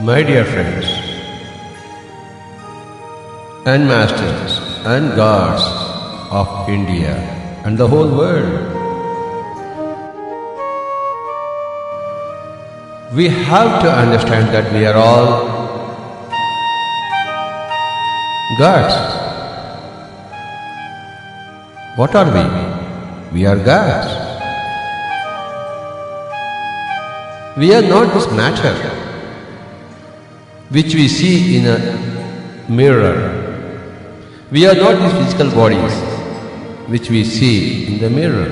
My dear friends and masters and gods of India and the whole world, we have to understand that we are all gods. What are we? We are gods. We are not this matter which we see in a mirror. We are not these physical bodies which we see in the mirror.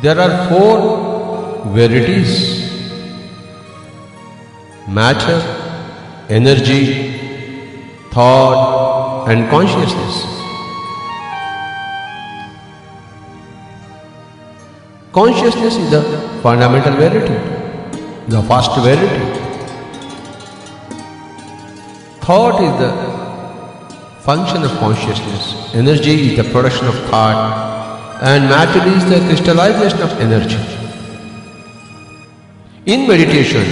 There are four verities: matter, energy, thought and consciousness. Consciousness is the fundamental verity, the first verity. Thought is the function of consciousness. Energy is the production of thought, and matter is the crystallization of energy. In meditation,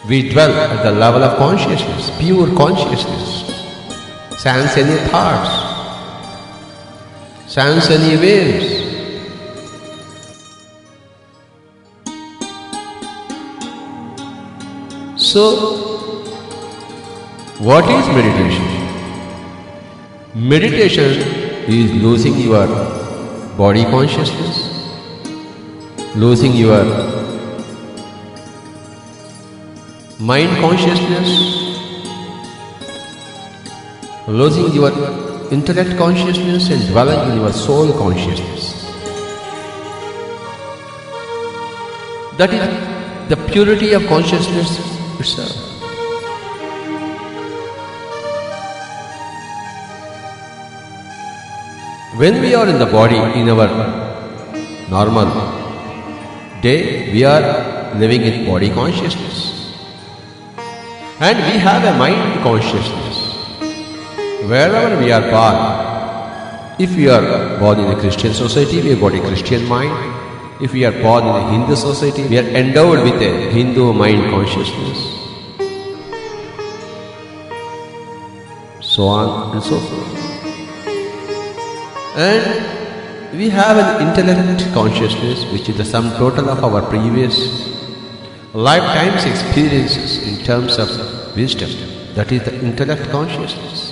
we dwell at the level of consciousness, pure consciousness, sans any thoughts, sans any waves. So, what is meditation? Meditation is losing your body consciousness, losing your mind consciousness, losing your intellect consciousness and dwelling in your soul consciousness. That is the purity of consciousness itself. When we are in the body, in our normal day, we are living in body consciousness. And we have a mind consciousness. Wherever we are born, if we are born in a Christian society, we have got a Christian mind. If we are born in a Hindu society, we are endowed with a Hindu mind consciousness. So on and so forth. And we have an intellect consciousness, which is the sum total of our previous lifetime's experiences in terms of wisdom. That is the intellect consciousness.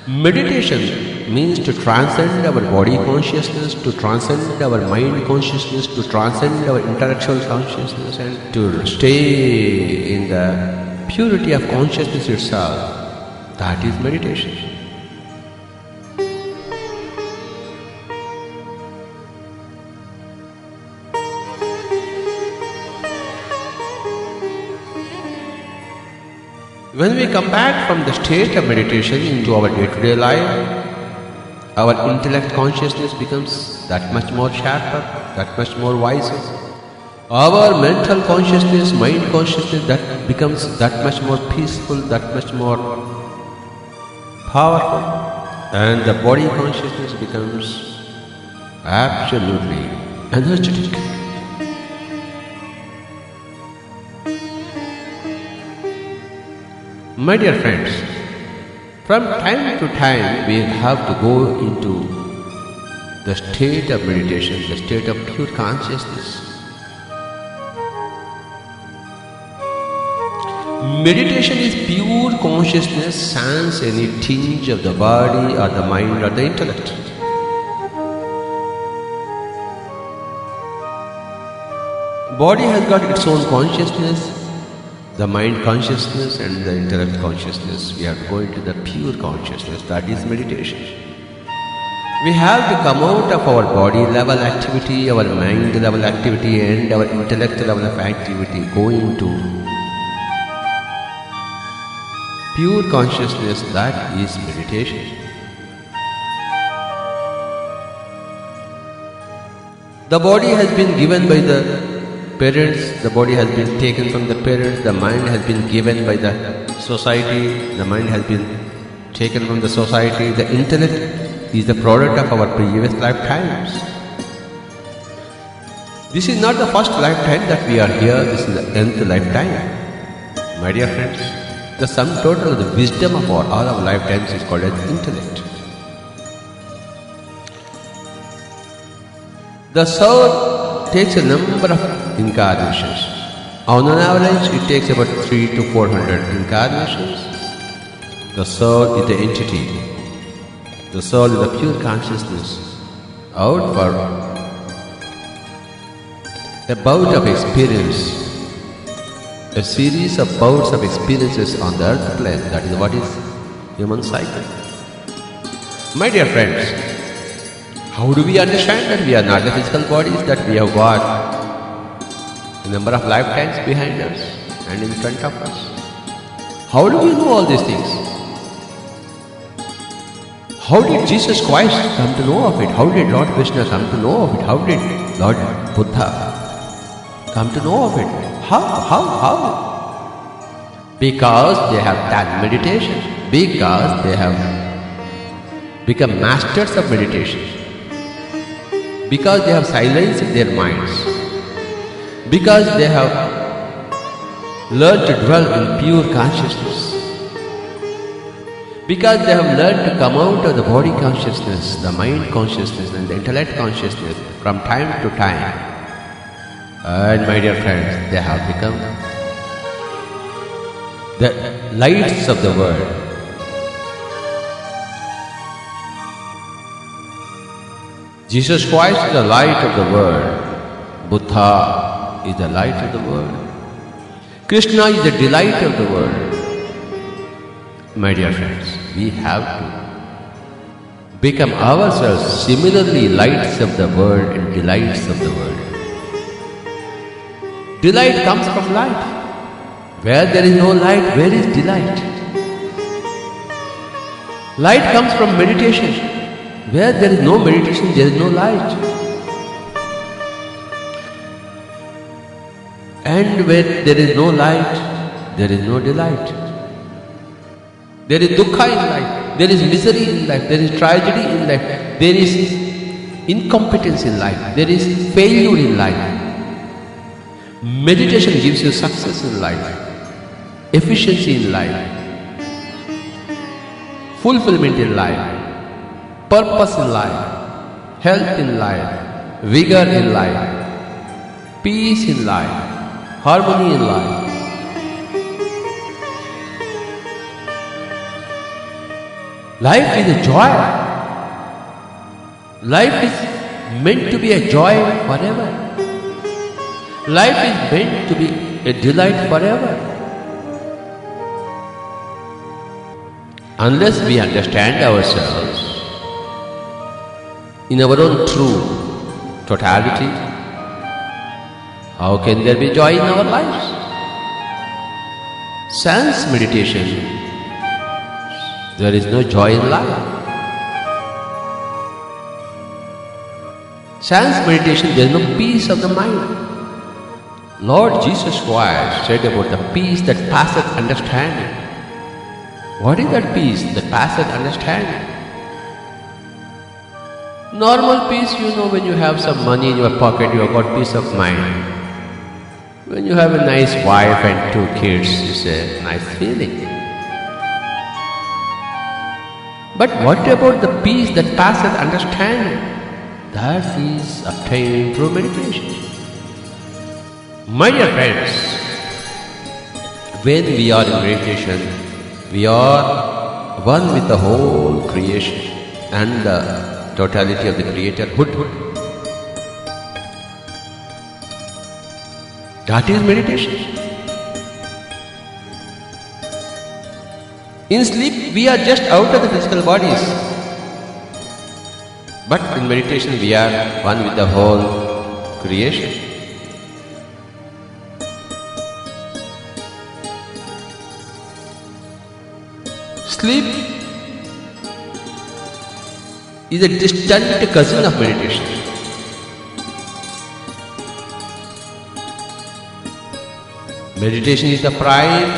Meditation means to transcend our body consciousness, to transcend our mind consciousness, to transcend our intellectual consciousness, and to stay in the purity of consciousness itself. That is meditation. When we come back from the state of meditation into our day-to-day life, our intellect consciousness becomes that much more sharper, that much more wiser. Our mental consciousness, mind consciousness, that becomes that much more peaceful, that much more powerful. And the body consciousness becomes absolutely energetic. My dear friends, from time to time we have to go into the state of meditation, the state of pure consciousness. Meditation is pure consciousness sans any tinge of the body or the mind or the intellect. Body has got its own consciousness, the mind consciousness and the intellect consciousness. We are going to the pure consciousness, that is meditation. We have to come out of our body level activity, our mind level activity and our intellect level of activity, go into pure consciousness, that is meditation. The body has been given by the parents, the body has been taken from the parents, the mind has been given by the society, the mind has been taken from the society, the intellect is the product of our previous lifetimes. This is not the first lifetime that we are here, this is the nth lifetime. My dear friends, the sum total of the wisdom of all our lifetimes is called as intellect. The soul takes a number of incarnations. On an average, it takes about 300 to 400 incarnations. The soul is the entity. The soul is the pure consciousness out for a bout of experience, a series of bouts of experiences on the earth plane. That is what is human cycle. My dear friends, how do we understand that we are not the physical bodies, that we have got a number of lifetimes behind us and in front of us? How do we know all these things? How did Jesus Christ come to know of it? How did Lord Krishna come to know of it? How did Lord Buddha come to know of it? How? Because they have done meditation. Because they have become masters of meditation. Because they have silenced their minds. Because they have learned to dwell in pure consciousness. Because they have learned to come out of the body consciousness, the mind consciousness and the intellect consciousness from time to time. And my dear friends, they have become the lights of the world. Jesus Christ is the light of the world. Buddha is the light of the world. Krishna is the delight of the world. My dear friends, we have to become ourselves similarly lights of the world and delights of the world. Delight comes from light. Where there is no light, where is delight? Light comes from meditation. Where there is no meditation, there is no light. And where there is no light, there is no delight. There is dukkha in life, there is misery in life, there is tragedy in life, there is incompetence in life, there is failure in life. Meditation gives you success in life, efficiency in life, fulfillment in life, purpose in life, health in life, vigor in life, peace in life, harmony in life. Life is a joy. Life is meant to be a joy forever. Life is meant to be a delight forever. Unless we understand ourselves in our own true totality, how can there be joy in our lives? Sans meditation, there is no joy in life. Sans meditation, there is no peace of the mind. Lord Jesus Christ said about the peace that passeth understanding. What is that peace that passeth understanding? Normal peace, when you have some money in your pocket, you have got peace of mind. When you have a nice wife and 2 kids, it's a nice feeling. But what about the peace that passeth understanding? That is obtained through meditation. My dear friends, when we are in meditation, we are one with the whole creation and the totality of the Creatorhood. That is meditation. In sleep, we are just out of the physical bodies. But in meditation, we are one with the whole creation. Sleep is a distant cousin of meditation. Meditation is the prime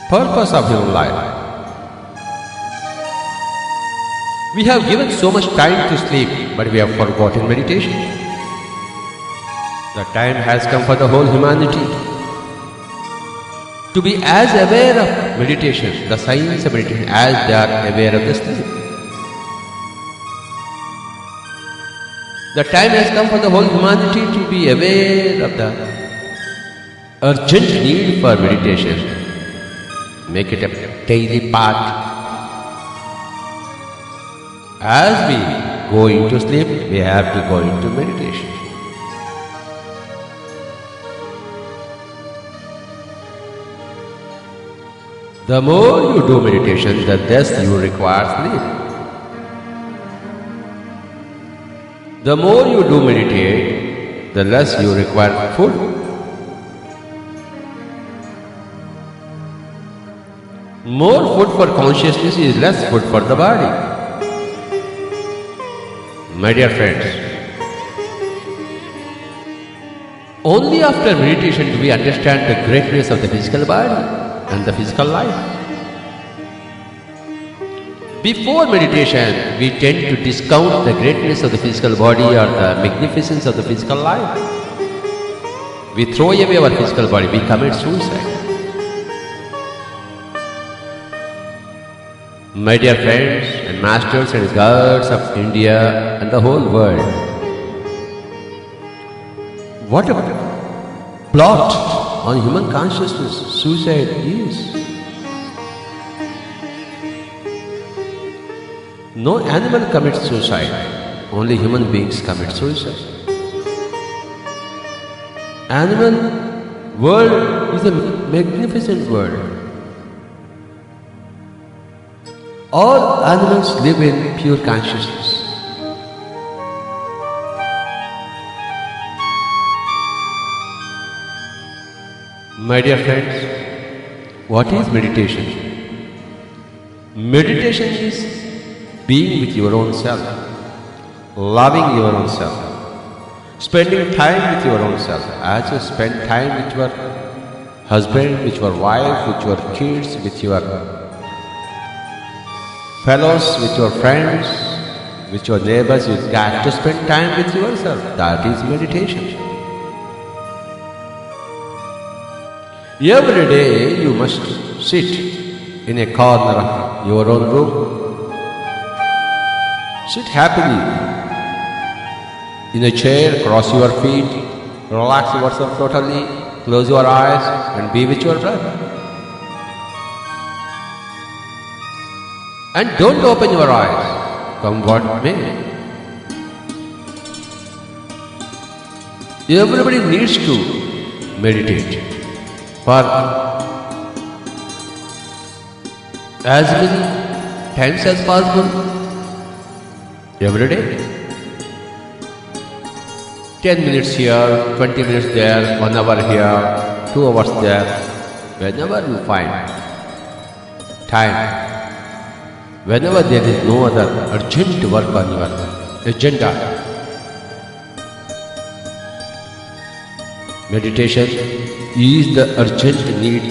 purpose of human life. We have given so much time to sleep, but we have forgotten meditation. The time has come for the whole humanity to be as aware of meditation, the science of meditation, as they are aware of the sleep. The time has come for the whole humanity to be aware of the urgent need for meditation. Make it a daily part. As we go into sleep, we have to go into meditation. The more you do meditation, the less you require sleep. The more you do meditate, the less you require food. More food for consciousness is less food for the body. My dear friends, only after meditation do we understand the greatness of the physical body and the physical life. Before meditation, we tend to discount the greatness of the physical body or the magnificence of the physical life. We throw away our physical body, we commit suicide. My dear friends and masters and gods of India and the whole world, what a blot on human consciousness suicide is. No animal commits suicide, only human beings commit suicide. Animal world is a magnificent world. All animals live in pure consciousness. My dear friends, what is meditation? Meditation is being with your own self, loving your own self, spending time with your own self. As you spend time with your husband, with your wife, with your kids, with your fellows, with your friends, with your neighbors, you've got to spend time with yourself. That is meditation. Every day you must sit in a corner of your own room. Sit happily in a chair, cross your feet, relax yourself totally, close your eyes and be with your breath. And don't open your eyes, come what may. Everybody needs to meditate for as many times as possible every day. 10 minutes here, 20 minutes there, 1 hour here, 2 hours there, whenever you find time. Whenever there is no other urgent work on your agenda, meditation is the urgent need,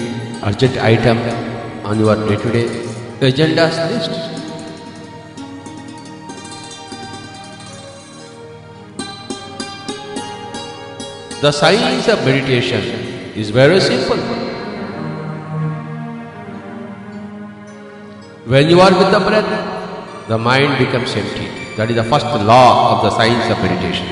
urgent item on your day-to-day agendas list. The science of meditation is very simple. When you are with the breath, the mind becomes empty. That is the first law of the science of meditation.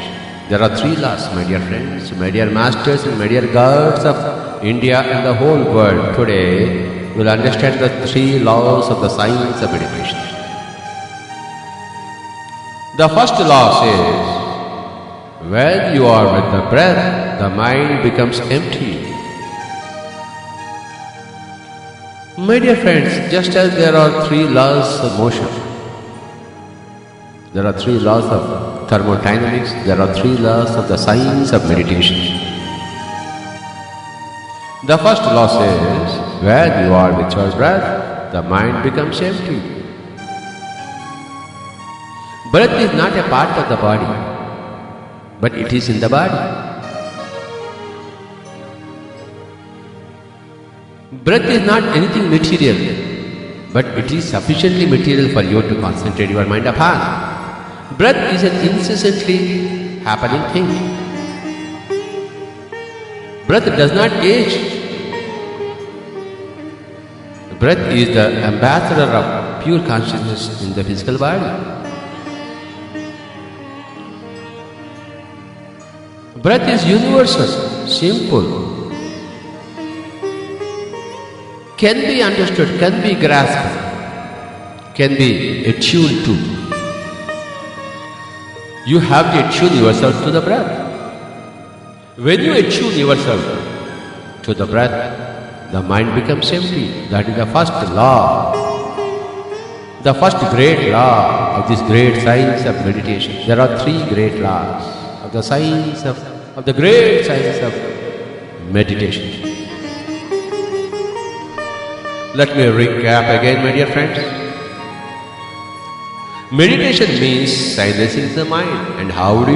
There are 3 laws, my dear friends, my dear masters and my dear gods of India and the whole world. Today, you will understand the 3 laws of the science of meditation. The first law says, when you are with the breath, the mind becomes empty. My dear friends, just as there are 3 laws of motion, there are 3 laws of thermodynamics, there are 3 laws of the science of meditation. The first law says, when you are with your breath, the mind becomes empty. Breath is not a part of the body, but it is in the body. Breath is not anything material, but it is sufficiently material for you to concentrate your mind upon. Breath is an incessantly happening thing. Breath does not age. Breath is the ambassador of pure consciousness in the physical body. Breath is universal, simple, can be understood, can be grasped, can be attuned to. You have to attune yourself to the breath. When you attune yourself to the breath, the mind becomes empty. That is the first law, the first great law of this great science of meditation. There are three great laws of the science of the great science of meditation. Let me recap again, my dear friends. Meditation means silencing the mind. And how do?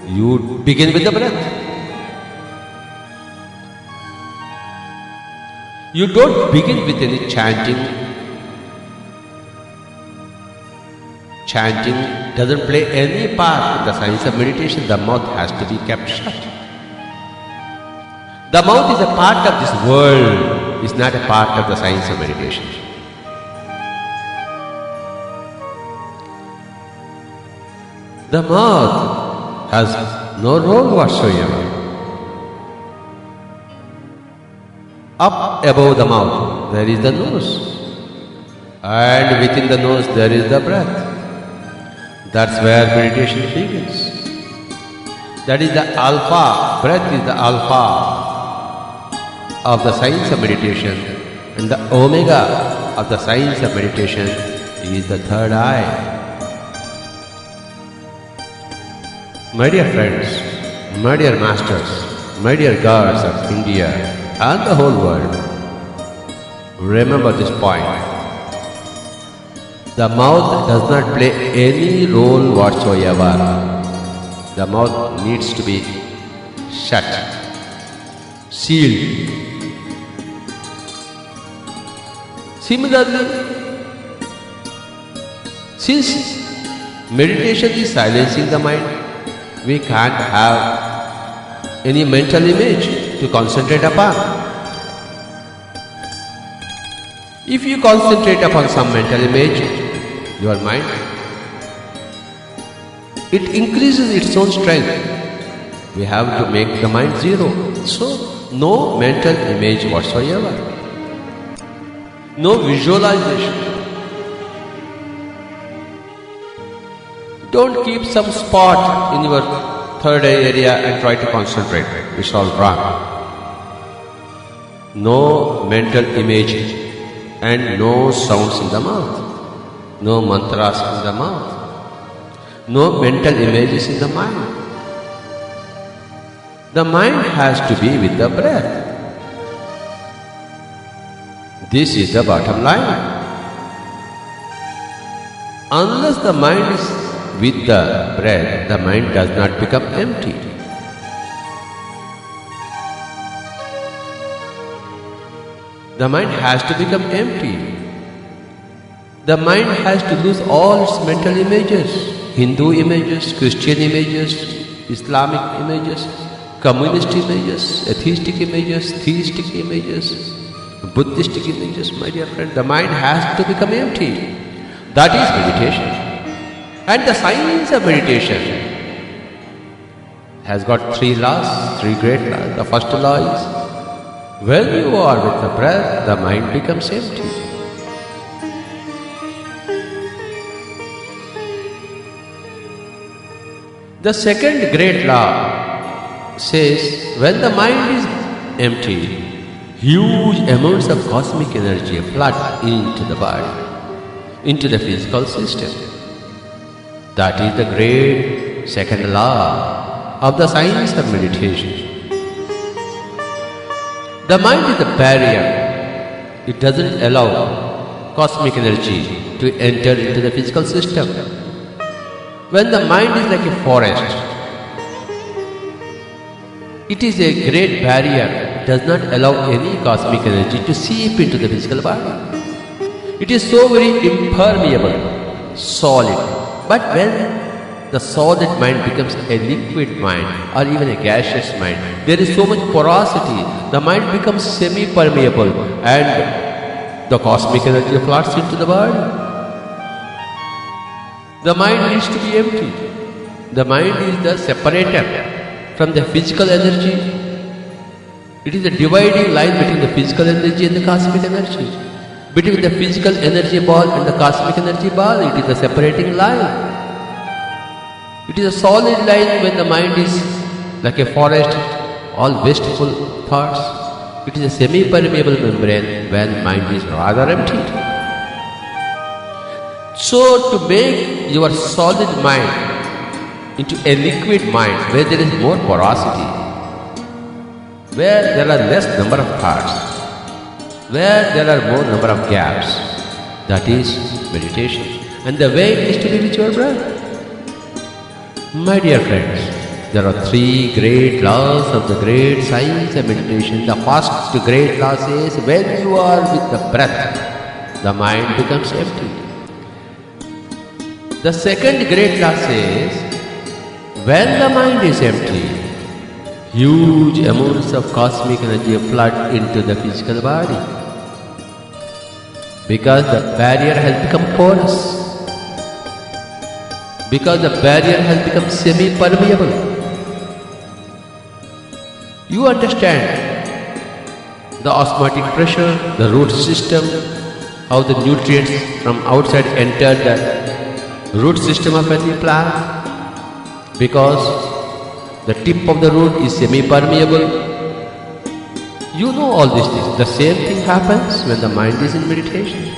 You begin with the breath. You don't begin with any chanting. Chanting doesn't play any part in the science of meditation. The mouth has to be kept shut. The mouth is a part of this world, it's not a part of the science of meditation. The mouth has no role whatsoever. Up above the mouth, there is the nose, and within the nose, there is the breath. That's where meditation begins. That is the alpha. Breath is the alpha of the science of meditation, and the omega of the science of meditation is the third eye. My dear friends, my dear masters, my dear gods of India and the whole world, remember this point. The mouth does not play any role whatsoever. The mouth needs to be shut, sealed. Similarly, since meditation is silencing the mind, we can't have any mental image to concentrate upon. If you concentrate upon some mental image, your mind, it increases its own strength. We have to make the mind zero. So, no mental image whatsoever. No visualization. Don't keep some spot in your third eye area and try to concentrate. It's all wrong. No mental image and no sounds in the mouth. No mantras in the mouth. No mental images in the mind. The mind has to be with the breath. This is the bottom line. Unless the mind is with the breath, the mind does not become empty. The mind has to become empty. The mind has to lose all its mental images, Hindu images, Christian images, Islamic images, communist images, atheistic images, theistic images, Buddhistic images. My dear friend, the mind has to become empty. That is meditation. And the science of meditation has got three laws, three great laws. The first law is, when you are with the breath, the mind becomes empty. The second great law says, when the mind is empty, huge amounts of cosmic energy flood into the body, into the physical system. That is the great second law of the science of meditation. The mind is the barrier. It doesn't allow cosmic energy to enter into the physical system. When the mind is like a forest, it is a great barrier. It does not allow any cosmic energy to seep into the physical body. It is so very impermeable, solid. But when the solid mind becomes a liquid mind or even a gaseous mind, there is so much porosity. The mind becomes semi-permeable and the cosmic energy floods into the body. The mind needs to be empty. The mind is the separator from the physical energy. It is the dividing line between the physical energy and the cosmic energy. Between the physical energy ball and the cosmic energy ball, it is the separating line. It is a solid line when the mind is like a forest, all wasteful thoughts. It is a semi-permeable membrane when mind is rather empty. So to make your solid mind into a liquid mind where there is more porosity, where there are less number of thoughts, where there are more number of gaps, that is meditation. And the way is to be with your breath. My dear friends, there are three great laws of the great science of meditation. The first great law says, when you are with the breath, the mind becomes empty. The second great law says, when the mind is empty, huge amounts of cosmic energy flood into the physical body. Because the barrier has become porous. Because the barrier has become semi-permeable. You understand the osmotic pressure, the root system, how the nutrients from outside enter the root system of any plant. Because the tip of the root is semi-permeable. You know all these things. The same thing happens when the mind is in meditation.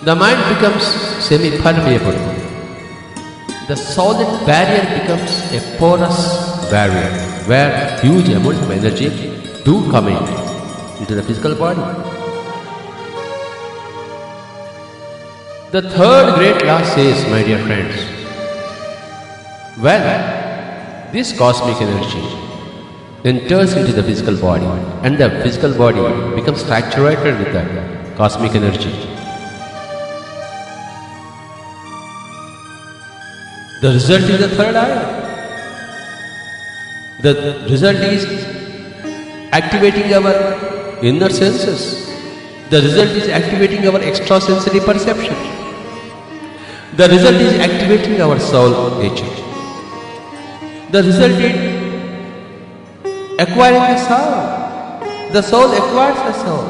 The mind becomes semi-permeable. The solid barrier becomes a porous barrier where huge amounts of energy do come into the physical body. The third great law says, my dear friends, when this cosmic energy enters into the physical body and the physical body becomes saturated with the cosmic energy, the result is the third eye. The result is activating our inner senses. The result is activating our extrasensory perception. The result is activating our soul nature. The result is acquiring the soul. The soul acquires the soul.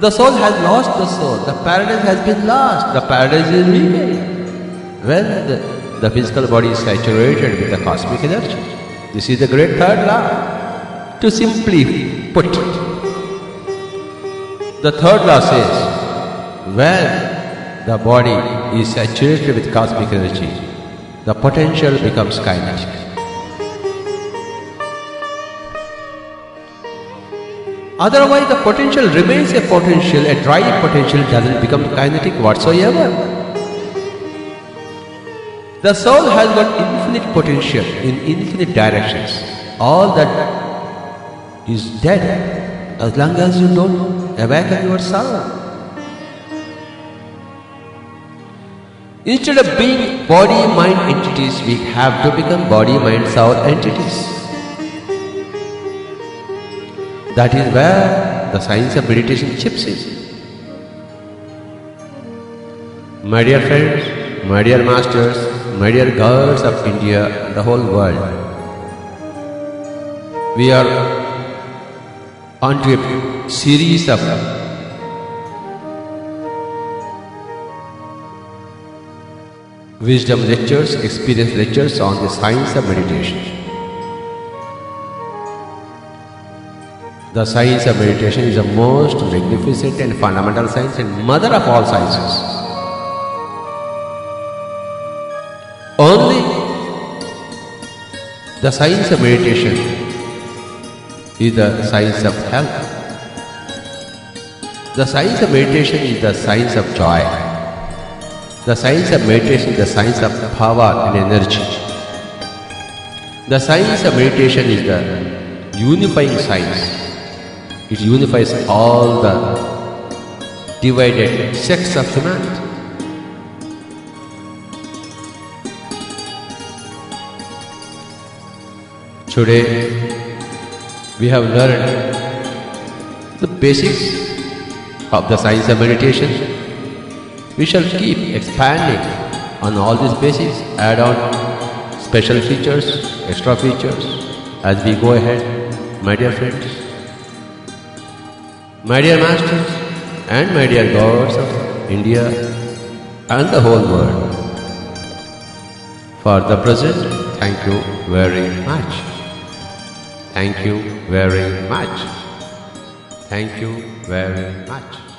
The soul has lost the soul. The paradise has been lost. The paradise is regained when the physical body is saturated with the cosmic energy. This is the great third law. To simply put it, the third law says, when the body is saturated with cosmic energy, the potential becomes kinetic. Otherwise, the potential remains a potential. A dry potential doesn't become kinetic whatsoever. The soul has got infinite potential in infinite directions. All that is dead as long as you don't awaken your soul. Instead of being body-mind entities, we have to become body-mind-soul entities. That is where the science of meditation chips in. My dear friends, my dear masters, my dear girls of India and the whole world, we are onto a series of wisdom lectures, experience lectures on the science of meditation. The science of meditation is the most magnificent and fundamental science and mother of all sciences. Only the science of meditation is the science of health. The science of meditation is the science of joy. The science of meditation is the science of power and energy. The science of meditation is the unifying science. It unifies all the divided sects of humanity. Today, we have learned the basics of the science of meditation. We shall keep expanding on all these basics, add on special features, extra features as we go ahead, my dear friends, my dear masters, and my dear gods of India and the whole world. For the present, thank you very much. Thank you very much. Thank you very much.